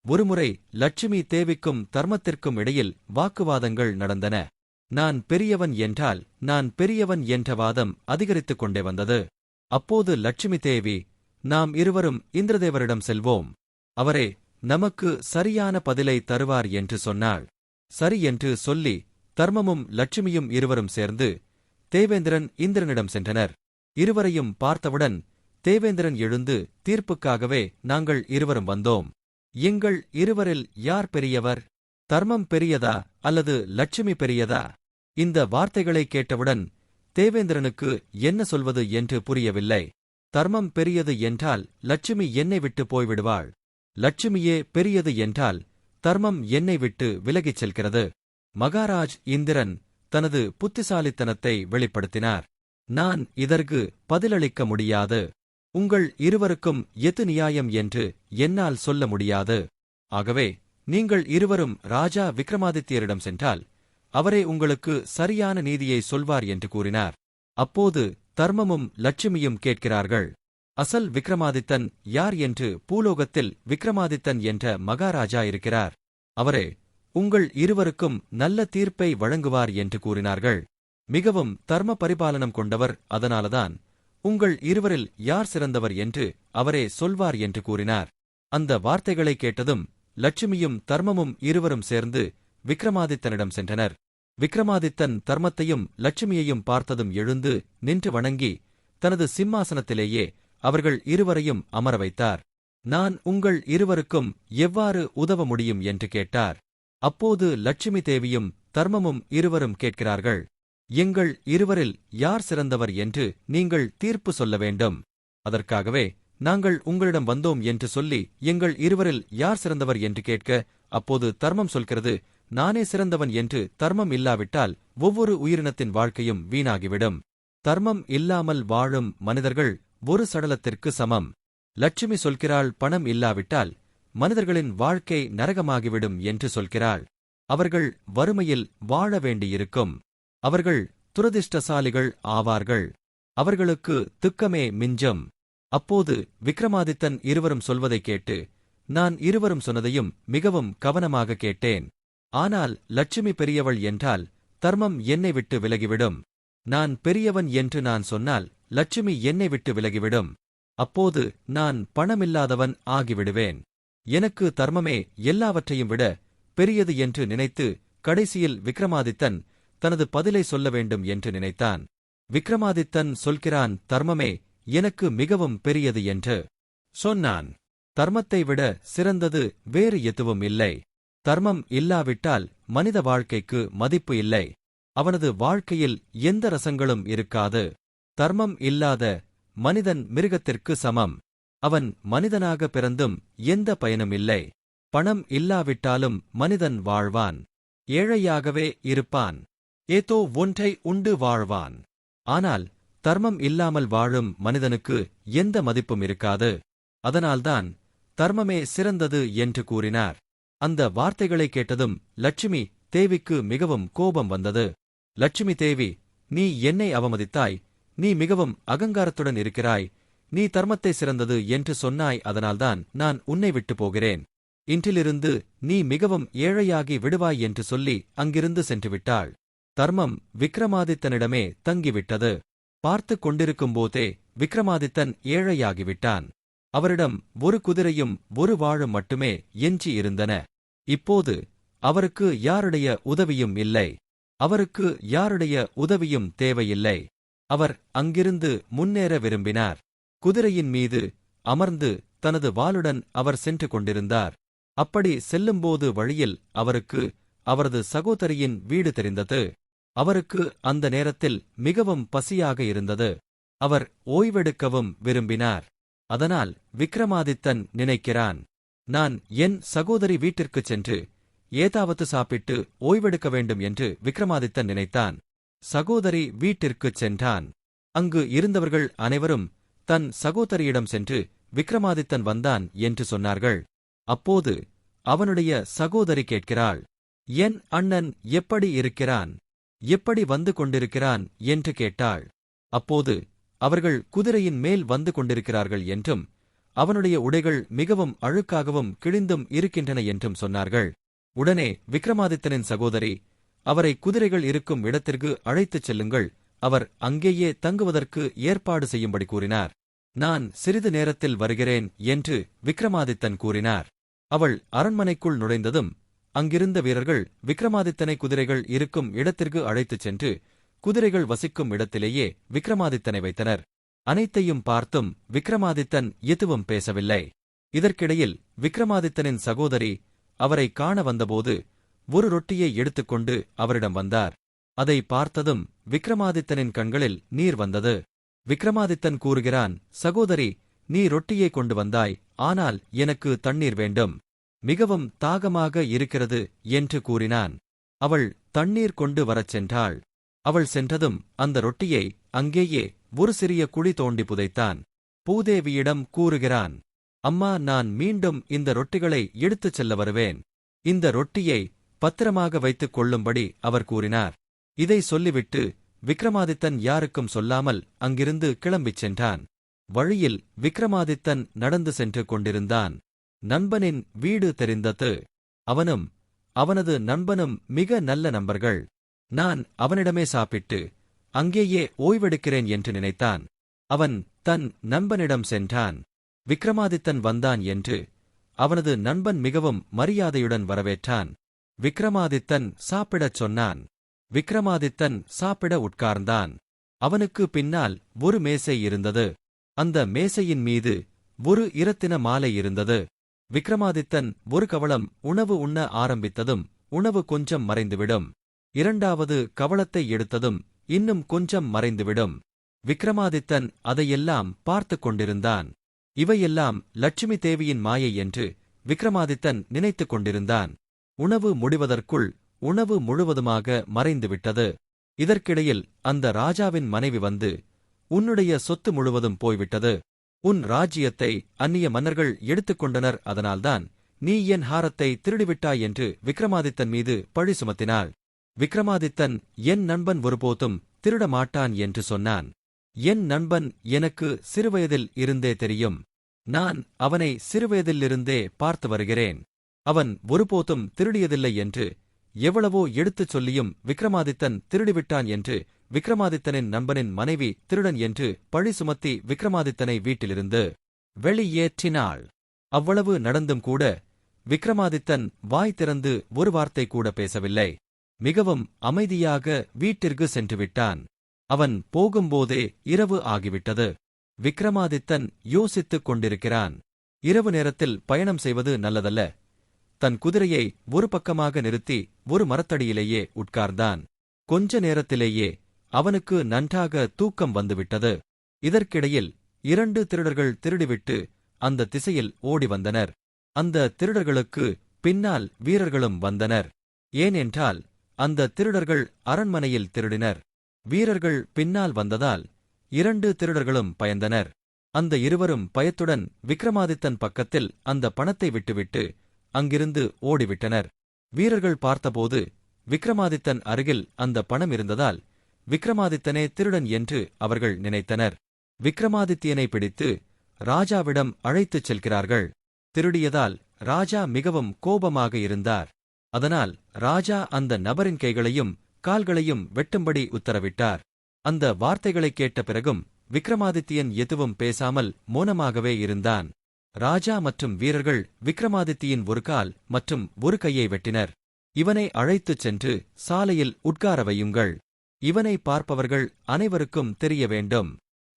ஒருமுறை லட்சுமி தேவிக்கும் தர்மத்திற்கும் இடையில் வாக்குவாதங்கள் நடந்தன. நான் பெரியவன் என்றால் நான் பெரியவன் என்ற வாதம் அதிகரித்துக் கொண்டே வந்தது. அப்போது லட்சுமி தேவி, நாம் இருவரும் இந்திரதேவரிடம் செல்வோம். அவரே நமக்கு சரியான பதிலை தருவார் என்று சொன்னாள். சரி என்று சொல்லி தர்மமும் லட்சுமியும் இருவரும் சேர்ந்து தேவேந்திரன் இந்திரனிடம் சென்றனர். இருவரையும் பார்த்தவுடன் தேவேந்திரன் எழுந்து, தீர்ப்புக்காகவே நாங்கள் இருவரும் வந்தோம். எங்கள் இருவரில் யார் பெரியவர்? தர்மம் பெரியதா அல்லது லட்சுமி பெரியதா? இந்த வார்த்தைகளை கேட்டவுடன் தேவேந்திரனுக்கு என்ன சொல்வது என்று புரியவில்லை. தர்மம் பெரியது என்றால் லட்சுமி என்னை விட்டு போய்விடுவாள். லட்சுமியே பெரியது என்றால் தர்மம் என்னை விட்டு விலகிச் செல்கிறது. மகாராஜ் இந்திரன் தனது புத்திசாலித்தனத்தை வெளிப்படுத்தினார். நான் இதற்கு பதிலளிக்க முடியாது. உங்கள் இருவருக்கும் எது நியாயம் என்று என்னால் சொல்ல முடியாது. ஆகவே நீங்கள் இருவரும் ராஜா விக்ரமாதித்யரிடம் சென்றால் அவரே உங்களுக்கு சரியான நீதியை சொல்வார் என்று கூறினார். அப்போது தர்மமும் லட்சுமியும் கேட்கிறார்கள், அசல் விக்ரமாதித்தன் யார் என்று பூலோகத்தில் விக்ரமாதித்தன் என்ற மகாராஜா இருக்கிறார். அவரே உங்கள் இருவருக்கும் நல்ல தீர்ப்பை வழங்குவார் என்று கூறினார்கள். மிகவும் தர்ம பரிபாலனம் கொண்டவர், அதனால்தான் உங்கள் இருவரில் யார் சிறந்தவர் என்று அவரே சொல்வார் என்று கூறினார். அந்த வார்த்தைகளை கேட்டதும் லட்சுமியும் தர்மமும் இருவரும் சேர்ந்து விக்ரமாதித்தனிடம் சென்றனர். விக்ரமாதித்தன் தர்மத்தையும் லட்சுமியையும் பார்த்ததும் எழுந்து நின்று வணங்கி தனது சிம்மாசனத்திலேயே அவர்கள் இருவரையும் அமர வைத்தார். நான் உங்கள் இருவருக்கும் எவ்வாறு உதவ முடியும் என்று கேட்டார். அப்போது லட்சுமி தேவியும் தர்மமும் இருவரும் கேட்கிறார்கள், எங்கள் இருவரில் யார் சிறந்தவர் என்று நீங்கள் தீர்ப்பு சொல்ல வேண்டும். அதற்காகவே நாங்கள் உங்களிடம் வந்தோம் என்று சொல்லி எங்கள் இருவரில் யார் சிறந்தவர் என்று கேட்க, அப்போது தர்மம் சொல்கிறது, நானே சிறந்தவன் என்று. தர்மம் இல்லாவிட்டால் ஒவ்வொரு உயிரினத்தின் வாழ்க்கையும் வீணாகிவிடும். தர்மம் இல்லாமல் வாழும் மனிதர்கள் ஒரு சடலத்திற்கு சமம். லட்சுமி சொல்கிறாள், பணம் இல்லாவிட்டால் மனிதர்களின் வாழ்க்கை நரகமாகிவிடும் என்று சொல்கிறாள். அவர்கள் வறுமையில் வாழ வேண்டியிருக்கும். அவர்கள் துரதிர்ஷ்டசாலிகள் ஆவார்கள். அவர்களுக்கு துக்கமே மிஞ்சும். அப்போது விக்ரமாதித்தன் இருவரும் சொல்வதைக் கேட்டு, நான் இருவரும் சொன்னதையும் மிகவும் கவனமாக கேட்டேன். ஆனால் லட்சுமி பெரியவள் என்றால் தர்மம் என்னை விட்டு விலகிவிடும். நான் பெரியவன் என்று நான் சொன்னால் லட்சுமி என்னை விட்டு விலகிவிடும். அப்போது நான் பணமில்லாதவன் ஆகிவிடுவேன். எனக்கு தர்மமே எல்லாவற்றையும் விட பெரியது என்று நினைத்து கடைசியில் விக்ரமாதித்தன் தனது பதிலை சொல்ல வேண்டும் என்று நினைத்தான். விக்ரமாதித்தன் சொல்கிறான், தர்மமே எனக்கு மிகவும் பெரியது என்று சொன்னான். தர்மத்தை விட சிறந்தது வேறு எதுவும் இல்லை. தர்மம் இல்லாவிட்டால் மனித வாழ்க்கைக்கு மதிப்பு இல்லை. அவனது வாழ்க்கையில் எந்த ரசங்களும் இருக்காது. தர்மம் இல்லாத மனிதன் மிருகத்திற்கு சமம். அவன் மனிதனாக பிறந்தும் எந்த பயனும் இல்லை. பணம் இல்லாவிட்டாலும் மனிதன் வாழ்வான். ஏழையாகவே இருப்பான். ஏதோ ஒன்றை உண்டு வாழ்வான். ஆனால் தர்மம் இல்லாமல் வாழும் மனிதனுக்கு எந்த மதிப்பும் இருக்காது. அதனால்தான் தர்மமே சிறந்தது என்று கூறினார். அந்த வார்த்தைகளை கேட்டதும் லட்சுமி தேவிக்கு மிகவும் கோபம் வந்தது. லட்சுமி தேவி, நீ என்னை அவமதித்தாய். நீ மிகவும் அகங்காரத்துடன் இருக்கிறாய். நீ தர்மத்தை சிறந்தது என்று சொன்னாய். அதனால்தான் நான் உன்னை விட்டு போகிறேன். இன்றிலிருந்து நீ மிகவும் ஏழையாகி விடுவாய் என்று சொல்லி அங்கிருந்து சென்றுவிட்டாள். தர்மம் விக்ரமாதித்தனிடமே தங்கிவிட்டது. பார்த்து கொண்டிருக்கும்போதே விக்ரமாதித்தன் ஏழையாகிவிட்டான். அவரிடம் ஒரு குதிரையும் ஒரு வாளும் மட்டுமே எஞ்சி இருந்தன. இப்போது அவருக்கு யாருடைய உதவியும் இல்லை. அவருக்கு யாருடைய உதவியும் தேவையில்லை. அவர் அங்கிருந்து முன்னேற விரும்பினார். குதிரையின் மீது அமர்ந்து தனது வாளுடன் அவர் சென்று கொண்டிருந்தார். அப்படி செல்லும்போது வழியில் அவருக்கு அவரது சகோதரியின் வீடு தெரிந்தது. அவருக்கு அந்த நேரத்தில் மிகவும் பசியாக இருந்தது. அவர் ஓய்வெடுக்கவும் விரும்பினார். அதனால் விக்ரமாதித்தன் நினைக்கிறான், நான் என் சகோதரி வீட்டிற்குச் சென்று ஏதாவது சாப்பிட்டு ஓய்வெடுக்க வேண்டும் என்று விக்ரமாதித்தன் நினைத்தான். சகோதரி வீட்டிற்குச் சென்றான். அங்கு இருந்தவர்கள் அனைவரும் தன் சகோதரியிடம் சென்று விக்ரமாதித்தன் வந்தான் என்று சொன்னார்கள். அப்போது அவனுடைய சகோதரி கேட்கிறாள், என் அண்ணன் எப்படி இருக்கிறான், எப்படி வந்து கொண்டிருக்கிறான் என்று கேட்டாள். அப்போது அவர்கள் குதிரையின் மேல் வந்து கொண்டிருக்கிறார்கள் என்றும் அவனுடைய உடைகள் மிகவும் அழுக்காகவும் கிழிந்தும் இருக்கின்றன என்றும் சொன்னார்கள். உடனே விக்ரமாதித்தனின் சகோதரி, அவரை குதிரைகள் இருக்கும் இடத்திற்கு அழைத்துச் செல்லுங்கள், அவர் அங்கேயே தங்குவதற்கு ஏற்பாடு செய்யும்படி கூறினார். நான் சிறிது நேரத்தில் வருகிறேன் என்று விக்ரமாதித்தன் கூறினார். அவள் அரண்மனைக்குள் நுழைந்ததும் அங்கிருந்த வீரர்கள் விக்ரமாதித்தனை குதிரைகள் இருக்கும் இடத்திற்கு அழைத்துச் சென்று குதிரைகள் வசிக்கும் இடத்திலேயே விக்ரமாதித்தனை வைத்தனர். அனைத்தையும் பார்த்தும் விக்ரமாதித்தன் எதுவும் பேசவில்லை. இதற்கிடையில் விக்ரமாதித்தனின் சகோதரி அவரை காண வந்தபோது ஒரு ரொட்டியை எடுத்துக்கொண்டு அவரிடம் வந்தார். அதை பார்த்ததும் விக்ரமாதித்தனின் கண்களில் நீர் வந்தது. விக்ரமாதித்தன் கூறுகிறான், சகோதரி, நீ ரொட்டியை கொண்டு வந்தாய், ஆனால் எனக்கு தண்ணீர் வேண்டும், மிகவும் தாகமாக இருக்கிறது என்று கூறினான். அவள் தண்ணீர் கொண்டு வரச் சென்றாள். அவள் சென்றதும் அந்த ரொட்டியை அங்கேயே ஒரு சிறிய குழி தோண்டி புதைத்தான். பூதேவியிடம் கூறுகிறான், அம்மா, நான் மீண்டும் இந்த ரொட்டிகளை எடுத்துச் செல்ல வருவேன். இந்த ரொட்டியை பத்திரமாக வைத்துக் கொள்ளும்படி அவர் கூறினார். இதை சொல்லிவிட்டு விக்ரமாதித்தன் யாருக்கும் சொல்லாமல் அங்கிருந்து கிளம்பிச் சென்றான். வழியில் விக்ரமாதித்தன் நடந்து சென்று கொண்டிருந்தான். நண்பனின் வீடு தெரிந்தது. அவனும் அவனது நண்பனும் மிக நல்ல நண்பர்கள். நான் அவனிடமே சாப்பிட்டு அங்கேயே ஓய்வெடுக்கிறேன் என்று நினைத்தான். அவன் தன் நண்பனிடம் சென்றான். விக்ரமாதித்தன் வந்தான் என்று அவனது நண்பன் மிகவும் மரியாதையுடன் வரவேற்றான். விக்ரமாதித்தன் சாப்பிடச் சொன்னான். விக்ரமாதித்தன் சாப்பிட உட்கார்ந்தான். அவனுக்கு பின்னால் ஒரு மேசை இருந்தது. அந்த மேசையின் மீது ஒரு இரத்தின மாலை இருந்தது. விக்ரமாதித்தன் ஒரு கவளம் உணவு உண்ண ஆரம்பித்ததும் உணவு கொஞ்சம் மறைந்துவிடும். இரண்டாவது கவளத்தை எடுத்ததும் இன்னும் கொஞ்சம் மறைந்துவிடும். விக்ரமாதித்தன் அதையெல்லாம் பார்த்துக் கொண்டிருந்தான். இவையெல்லாம் லட்சுமி தேவியின் மாயை என்று விக்ரமாதித்தன் நினைத்துக் கொண்டிருந்தான். உணவு முடிவதற்குள் உணவு முழுவதுமாக மறைந்துவிட்டது. இதற்கிடையில் அந்த ராஜாவின் மனைவி வந்து, உன்னுடைய சொத்து முழுவதும் போய்விட்டது. உன் ராஜ்யத்தை அந்நிய மன்னர்கள் எடுத்துக்கொண்டனர், அதனால்தான் நீ என் ஹாரத்தை திருடிவிட்டாய் என்று விக்ரமாதித்தன் மீது பழி சுமத்தினாள். விக்ரமாதித்தன், என் நண்பன் ஒருபோதும் திருட மாட்டான் என்று சொன்னான். என் நண்பன் எனக்கு சிறுவயதில் இருந்தே தெரியும். நான் அவனை சிறுவயதிலிருந்தே பார்த்து வருகிறேன். அவன் ஒருபோதும் திருடியதில்லை என்று எவ்வளவோ எடுத்துச் சொல்லியும் விக்ரமாதித்தன் திருடிவிட்டான் என்று விக்ரமாதித்தனின் நண்பனின் மனைவி திருடன் என்று பழி சுமத்தி விக்ரமாதித்தனை வீட்டிலிருந்து வெளியேற்றினாள். அவ்வளவு நடந்தும் கூட விக்ரமாதித்தன் வாய் திறந்து ஒரு வார்த்தை கூட பேசவில்லை. மிகவும் அமைதியாக வீட்டிற்கு சென்றுவிட்டான். அவன் போகும்போதே இரவு ஆகிவிட்டது. விக்ரமாதித்தன் யோசித்துக் கொண்டிருக்கிறான். இரவு நேரத்தில் பயணம் செய்வது நல்லதல்ல. தன் குதிரையை ஒரு பக்கமாக நிறுத்தி ஒரு மரத்தடியிலேயே உட்கார்ந்தான். கொஞ்ச நேரத்திலேயே அவனுக்கு நன்றாக தூக்கம் வந்துவிட்டது. இதற்கிடையில் 2 திருடர்கள் திருடிவிட்டு அந்த திசையில் ஓடி வந்தனர். அந்த திருடர்களுக்கு பின்னால் வீரர்களும் வந்தனர். ஏனென்றால் அந்த திருடர்கள் அரண்மனையில் திருடினர். வீரர்கள் பின்னால் வந்ததால் 2 திருடர்களும் பயந்தனர். அந்த இருவரும் பயத்துடன் விக்ரமாதித்தன் பக்கத்தில் அந்த பணத்தை விட்டுவிட்டு அங்கிருந்து ஓடிவிட்டனர். வீரர்கள் பார்த்தபோது விக்ரமாதித்தன் அருகில் அந்த பணம் இருந்ததால் விக்ரமாதித்தனே திருடன் என்று அவர்கள் நினைத்தனர். விக்ரமாதித்யனை பிடித்து ராஜாவிடம் அழைத்துச் செல்கிறார்கள். திருடியதால் ராஜா மிகவும் கோபமாக இருந்தார். அதனால் ராஜா அந்த நபரின் கைகளையும் கால்களையும் வெட்டும்படி உத்தரவிட்டார். அந்த வார்த்தைகளைக் கேட்ட பிறகும் விக்ரமாதித்யன் எதுவும் பேசாமல் மௌனமாகவே இருந்தான். ராஜா மற்றும் வீரர்கள் விக்ரமாதித்தியின் ஒரு கால் மற்றும் ஒரு கையை வெட்டினர். இவனை அழைத்துச் சென்று சாலையில் உட்கார வையுங்கள். இவனை பார்ப்பவர்கள் அனைவருக்கும் தெரிய வேண்டும்.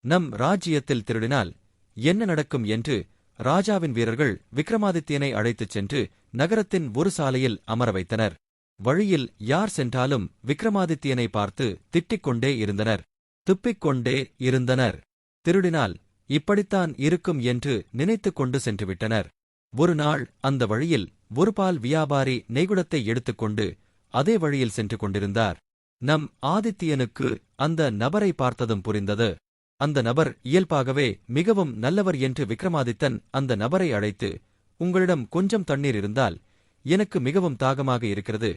நம் ராஜ்யத்தில் திருடினால் என்ன நடக்கும் என்று ராஜாவின் வீரர்கள் விக்ரமாதித்யனை அழைத்துச் சென்று நகரத்தின் ஒரு சாலையில் அமர வைத்தனர். வழியில் யார் சென்றாலும் விக்ரமாதித்யனை பார்த்து திட்டிக்கொண்டே இருந்தனர், துப்பிக்கொண்டே இருந்தனர். திருடினால் இப்படித்தான் இருக்கும் என்று நினைத்துக் கொண்டு சென்றுவிட்டனர். ஒரு நாள் அந்த வழியில் ஒரு பால் வியாபாரி நெய்குடத்தை எடுத்துக்கொண்டு அதே வழியில் சென்று கொண்டிருந்தார். நம் ஆதித்யனுக்கு அந்த நபரை பார்த்ததும் புரிந்தது. அந்த நபர் இயல்பாகவே மிகவும் நல்லவர் என்று விக்ரமாதித்தன் அந்த நபரை அழைத்து, உங்களிடம் கொஞ்சம் தண்ணீர் இருந்தால், எனக்கு மிகவும் தாகமாக இருக்கிறது,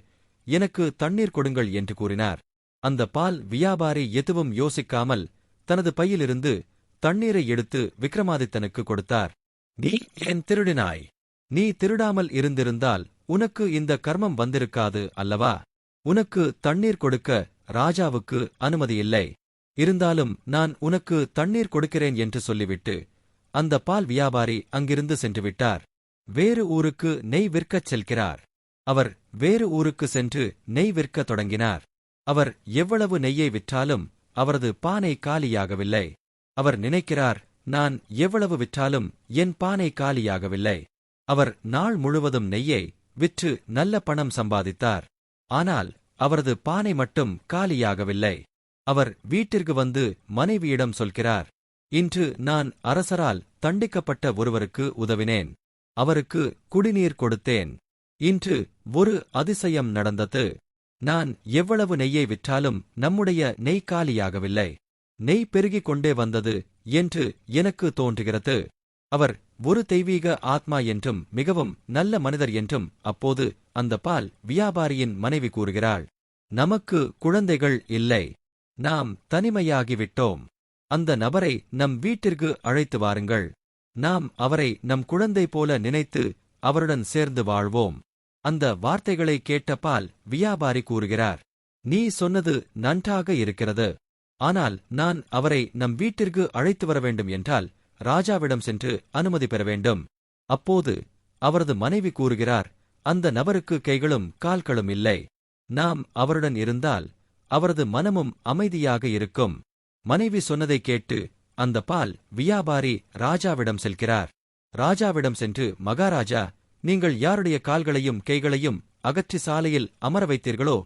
எனக்கு தண்ணீர் கொடுங்கள் என்று கூறினார். அந்த பால் வியாபாரி எதுவும் யோசிக்காமல் தனது பையிலிருந்து தண்ணீரை எடுத்து விக்ரமாதித்தனுக்கு கொடுத்தார். நீ ஏன் திருடினாய்? நீ திருடாமல் இருந்திருந்தால் உனக்கு இந்த கர்மம் வந்திருக்காது அல்லவா? உனக்கு தண்ணீர் கொடுக்க ராஜாவுக்கு அனுமதியில்லை. இருந்தாலும் நான் உனக்கு தண்ணீர் கொடுக்கிறேன் என்று சொல்லிவிட்டு அந்த பால் வியாபாரி அங்கிருந்து சென்றுவிட்டார். வேறு ஊருக்கு நெய் விற்கச் செல்கிறார். அவர் வேறு ஊருக்கு சென்று நெய் விற்கத் தொடங்கினார். அவர் எவ்வளவு நெய்யை விற்றாலும் அவரது பானை காலியாகவில்லை. அவர் நினைக்கிறார், நான் எவ்வளவு விற்றாலும் என் பானை காலியாகவில்லை. அவர் நாள் முழுவதும் நெய்யை விற்று நல்ல பணம் சம்பாதித்தார். ஆனால் அவரது பானை மட்டும் காலியாகவில்லை. அவர் வீட்டிற்கு வந்து மனைவியிடம் சொல்கிறார், இன்று நான் அரசரால் தண்டிக்கப்பட்ட ஒருவருக்கு உதவினேன். அவருக்கு குடிநீர் கொடுத்தேன். இன்று ஒரு அதிசயம் நடந்தது. நான் எவ்வளவு நெய்யை விற்றாலும் நம்முடைய நெய் காலியாகவில்லை. நெய் பெருகிக் கொண்டே வந்தது என்று எனக்கு தோன்றுகிறது. அவர் ஒரு தெய்வீக ஆத்மா என்றும் மிகவும் நல்ல மனிதர் என்றும் அப்போது அந்த பால் வியாபாரியின் மனைவி கூறுகிறாள். நமக்கு குழந்தைகள் இல்லை. நாம் தனிமையாகிவிட்டோம். அந்த நபரை நம் வீட்டிற்கு அழைத்து வாருங்கள். நாம் அவரை நம் குழந்தை போல நினைத்து அவருடன் சேர்ந்து வாழ்வோம். அந்த வார்த்தைகளை கேட்ட பால் வியாபாரி கூறுகிறார், நீ சொன்னது நன்றாக இருக்கிறது. ஆனால் நான் அவரை நம் வீட்டிற்கு அழைத்து வர வேண்டும் என்றால் ராஜாவிடம் சென்று அனுமதி பெற வேண்டும். அப்போது அவரது மனைவி கூறுகிறார், அந்த நபருக்கு கைகளும் கால்களும் இல்லை. நாம் அவருடன் இருந்தால் அவரது மனமும் அமைதியாக இருக்கும். மனைவி சொன்னதைக் கேட்டு அந்த பால் வியாபாரி ராஜாவிடம் செல்கிறார். ராஜாவிடம் சென்று, மகாராஜா, நீங்கள் யாருடைய கால்களையும் கைகளையும் அகற்றி சாலையில் அமர வைத்தீர்களோ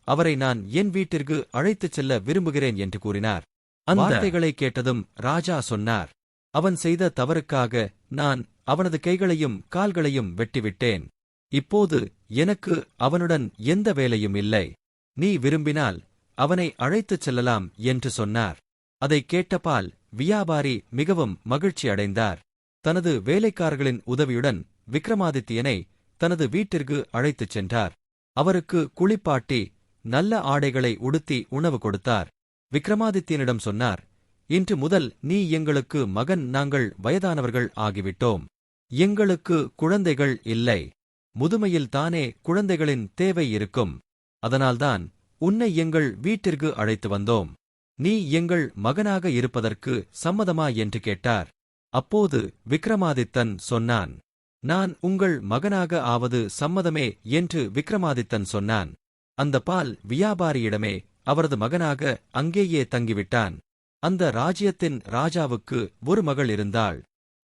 அவரை நான் என் வீட்டிற்கு அழைத்துச் செல்ல விரும்புகிறேன் என்று கூறினார். அந்த வார்த்தைகளை கேட்டதும் ராஜா சொன்னார், அவன் செய்த தவறுக்காக நான் அவனது கைகளையும் கால்களையும் வெட்டிவிட்டேன். இப்போது எனக்கு அவனுடன் எந்த வேலையும் இல்லை. நீ விரும்பினால் அவனை அழைத்துச் செல்லலாம் என்று சொன்னார். அதைக் கேட்ட பால் வியாபாரி மிகவும் மகிழ்ச்சி அடைந்தார். தனது வேலைக்காரர்களின் உதவியுடன் விக்ரமாதித்யனை தனது வீட்டிற்கு அழைத்துச் சென்றார். அவருக்கு குளிப்பாட்டி நல்ல ஆடைகளை உடுத்தி உணவு கொடுத்தார். விக்ரமாதித்யனிடம் சொன்னார், இன்று முதல் நீ எங்களுக்கு மகன். நாங்கள் வயதானவர்கள் ஆகிவிட்டோம். எங்களுக்கு குழந்தைகள் இல்லை. முதுமையில்தானே குழந்தைகளின் தேவை இருக்கும். அதனால்தான் உன்னை எங்கள் வீட்டிற்கு அழைத்து வந்தோம். நீ எங்கள் மகனாக இருப்பதற்கு சம்மதமா என்று கேட்டார். அப்போது விக்ரமாதித்தன் சொன்னான், நான் உங்கள் மகனாக ஆவது சம்மதமே என்று விக்ரமாதித்தன் சொன்னான். அந்த பால் வியாபாரியிடமே அவரது மகனாக அங்கேயே தங்கிவிட்டான். அந்த ராஜ்யத்தின் ராஜாவுக்கு ஒரு மகள் இருந்தாள்.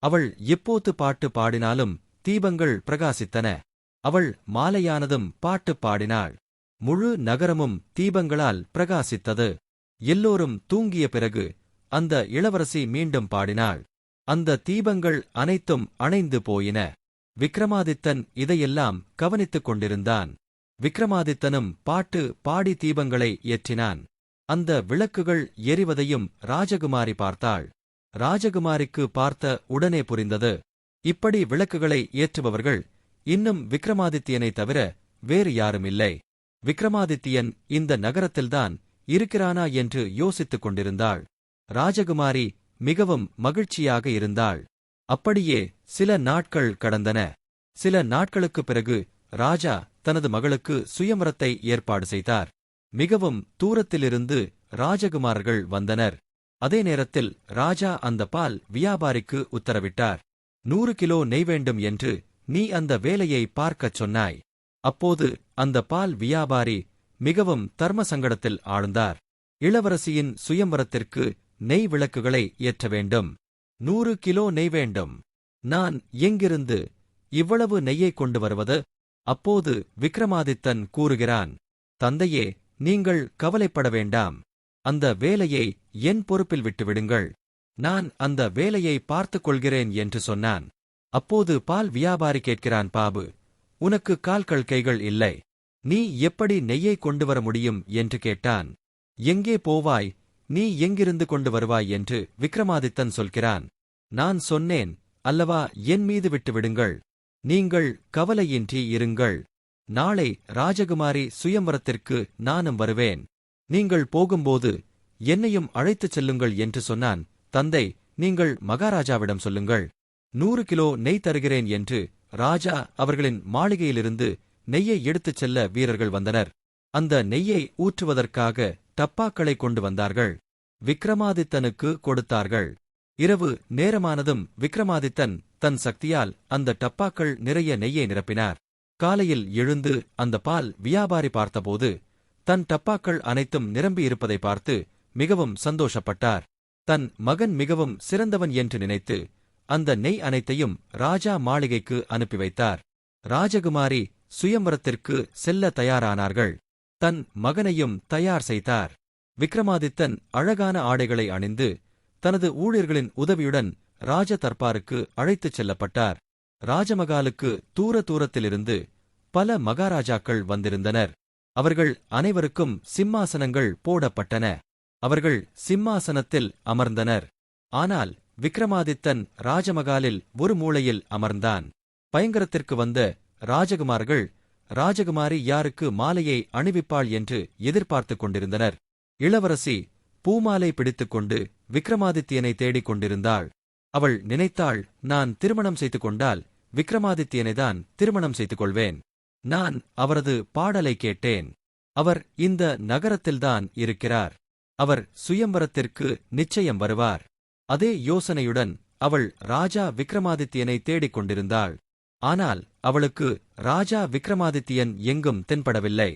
அவள் எப்போது பாட்டு பாடினாலும் தீபங்கள் பிரகாசித்தன. அவள் மாலையானதும் பாட்டு பாடினாள். முழு நகரமும் தீபங்களால் பிரகாசித்தது. எல்லோரும் தூங்கிய பிறகு அந்த இளவரசி மீண்டும் பாடினாள். அந்த தீபங்கள் அனைத்தும் அணைந்து போயின. விக்ரமாதித்தன் இதையெல்லாம் கவனித்துக் கொண்டிருந்தான். விக்ரமாதித்தனும் பாட்டு பாடி தீபங்களை ஏற்றினான். அந்த விளக்குகள் எரிவதையும் ராஜகுமாரி பார்த்தாள். ராஜகுமாரிக்கு பார்த்த உடனே புரிந்தது, இப்படி விளக்குகளை ஏற்றுபவர்கள் இன்னும் விக்ரமாதித்யனை தவிர வேறு யாருமில்லை. விக்ரமாதித்யன் இந்த நகரத்தில்தான் இருக்கிறானா என்று யோசித்துக் கொண்டிருந்தாள். ராஜகுமாரி மிகவும் மகிழ்ச்சியாக இருந்தாள். அப்படியே சில நாட்கள் கடந்தன. சில நாட்களுக்குப் பிறகு ராஜா தனது மகளுக்கு சுயம்வரத்தை ஏற்பாடு செய்தார். மிகவும் தூரத்திலிருந்து ராஜகுமாரர்கள் வந்தனர். அதே நேரத்தில் ராஜா அந்த பால் வியாபாரிக்கு உத்தரவிட்டார். 100 கிலோ நெய் வேண்டும் என்று நீ அந்த வேலையை பார்க்கச் சொன்னாய். அப்போது அந்த பால் வியாபாரி மிகவும் தர்ம சங்கடத்தில் ஆழ்ந்தார். இளவரசியின் சுயம்வரத்திற்கு நெய் விளக்குகளை ஏற்ற வேண்டும். 100 கிலோ நெய் வேண்டும். நான் எங்கிருந்து இவ்வளவு நெய்யை கொண்டு வருவது? அப்போது விக்ரமாதித்தன் கூறுகிறான், தந்தையே, நீங்கள் கவலைப்பட வேண்டாம். அந்த வேலையை என் பொறுப்பில் விட்டுவிடுங்கள். நான் அந்த வேலையை பார்த்துக் கொள்கிறேன் என்று சொன்னான். அப்போது பால் வியாபாரி கேட்கிறான், பாபு, உனக்கு கால்கள் கைகள் இல்லை. நீ எப்படி நெய்யை கொண்டு வர முடியும் என்று கேட்டான். எங்கே போவாய்? நீ எங்கிருந்து கொண்டு வருவாய் என்று விக்ரமாதித்தன் சொல்கிறான். நான் சொன்னேன் அல்லவா, என் மீது விட்டுவிடுங்கள். நீங்கள் கவலையின்றி இருங்கள். நாளை ராஜகுமாரி சுயம்வரத்திற்கு நானும் வருவேன். நீங்கள் போகும்போது என்னையும் அழைத்துச் செல்லுங்கள் என்று சொன்னான். தந்தை, நீங்கள் மகாராஜாவிடம் சொல்லுங்கள். 100 கிலோ நெய் தருகிறேன் என்று ராஜா அவர்களின் மாளிகையிலிருந்து நெய்யை எடுத்துச் செல்ல வீரர்கள் வந்தனர். அந்த நெய்யை ஊற்றுவதற்காக டப்பாக்களை கொண்டு வந்தார்கள். விக்ரமாதித்தனுக்கு கொடுத்தார்கள். இரவு நேரமானதும் விக்ரமாதித்தன் தன் சக்தியால் அந்த டப்பாக்கள் நிறைய நெய்யை நிரப்பினார். காலையில் எழுந்து அந்த பால் வியாபாரி பார்த்தபோது தன் டப்பாக்கள் அனைத்தும் நிரம்பியிருப்பதை பார்த்து மிகவும் சந்தோஷப்பட்டார். தன் மகன் மிகவும் சிறந்தவன் என்று நினைத்து அந்த நெய் அனைத்தையும் ராஜா மாளிகைக்கு அனுப்பி வைத்தார். ராஜகுமாரி சுயம்வரத்திற்கு செல்ல தயாரானார்கள். தன் மகனையும் தயார் செய்தார். விக்ரமாதித்தன் அழகான ஆடைகளை அணிந்து தனது ஊழியர்களின் உதவியுடன் ராஜ தர்பாருக்கு அழைத்துச் செல்லப்பட்டார். ராஜமகாலுக்கு தூர தூரத்திலிருந்து பல மகாராஜாக்கள் வந்திருந்தனர். அவர்கள் அனைவருக்கும் சிம்மாசனங்கள் போடப்பட்டன. அவர்கள் சிம்மாசனத்தில் அமர்ந்தனர். ஆனால் விக்ரமாதித்தன் ராஜமகாலில் ஒரு மூலையில் அமர்ந்தான். பயங்கரத்திற்கு வந்த ராஜகுமார்கள் ராஜகுமாரி யாருக்கு மாலையை அணிவிப்பாள் என்று எதிர்பார்த்துக் கொண்டிருந்தனர். இளவரசி பூமாலை பிடித்துக்கொண்டு விக்ரமாதித்யனை தேடிக் கொண்டிருந்தாள். அவள் நினைத்தாள், நான் திருமணம் செய்து கொண்டால் விக்ரமாதித்யனைதான் திருமணம் செய்து கொள்வேன். நான் அவரது பாடலை கேட்டேன். அவர் இந்த நகரத்தில்தான் இருக்கிறார். அவர் சுயம்வரத்திற்கு நிச்சயம் வருவார். அதே யோசனையுடன் அவள் ராஜா விக்ரமாதித்யனை தேடிக் கொண்டிருந்தாள். ஆனால் அவளுக்கு ராஜா விக்ரமாதித்யன் எங்கும் தென்படவில்லை.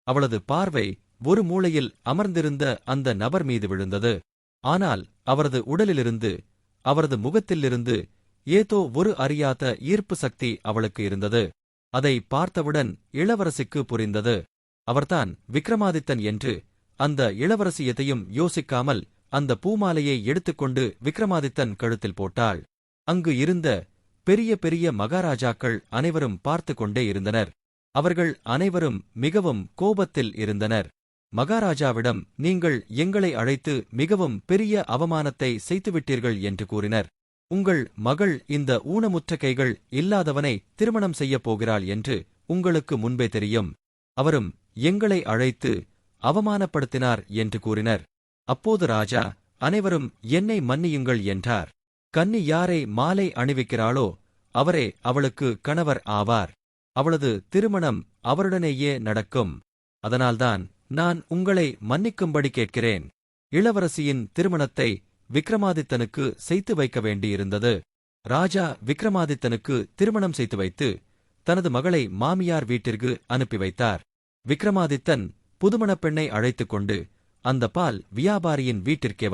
அவளது பார்வை ஒரு மூலையில் அமர்ந்திருந்த அந்த நபர் மீது விழுந்தது. ஆனால் அவரது உடலிலிருந்து அவரது முகத்திலிருந்து ஏதோ ஒரு அறியாத ஈர்ப்பு சக்தி அவளுக்கு இருந்தது. அதை பார்த்தவுடன் இளவரசிக்கு புரிந்தது. அவர்தான் விக்ரமாதித்தன் என்று. அந்த இளவரசி எதையும் யோசிக்காமல் அந்த பூமாலையை எடுத்துக்கொண்டு விக்ரமாதித்தன் கழுத்தில் போட்டாள். அங்கு இருந்த பெரிய பெரிய மகாராஜாக்கள் அனைவரும் பார்த்து கொண்டே இருந்தனர். அவர்கள் அனைவரும் மிகவும் கோபத்தில் இருந்தனர். மகாராஜாவிடம், நீங்கள் எங்களை அழைத்து மிகவும் பெரிய அவமானத்தை செய்துவிட்டீர்கள் என்று கூறினர். உங்கள் மகள் இந்த ஊனமுற்ற கைகள் இல்லாதவனை திருமணம் செய்யப் போகிறாள் என்று உங்களுக்கு முன்பே தெரியும். அவரும் எங்களை அழைத்து அவமானப்படுத்தினார் என்று கூறினர். அப்போது ராஜா, அனைவரும் என்னை மன்னியுங்கள் என்றார். கன்னி யாரை மாலை அணிவிக்கிறாளோ அவரே அவளுக்கு கணவர் ஆவார். அவளது திருமணம் அவருடனேயே நடக்கும். அதனால்தான் நான் உங்களை மன்னிக்கும்படி கேட்கிறேன். இளவரசியின் திருமணத்தை விக்ரமாதித்தனுக்கு செய்து வைக்க வேண்டியிருந்தது. ராஜா விக்ரமாதித்தனுக்கு திருமணம் செய்து வைத்து தனது மகளை மாமியார் வீட்டிற்கு அனுப்பி வைத்தார். விக்ரமாதித்தன் புதுமணப் பெண்ணை அழைத்துக் கொண்டு அந்த பால் வியாபாரியின் வீட்டிற்கே வந்தார்.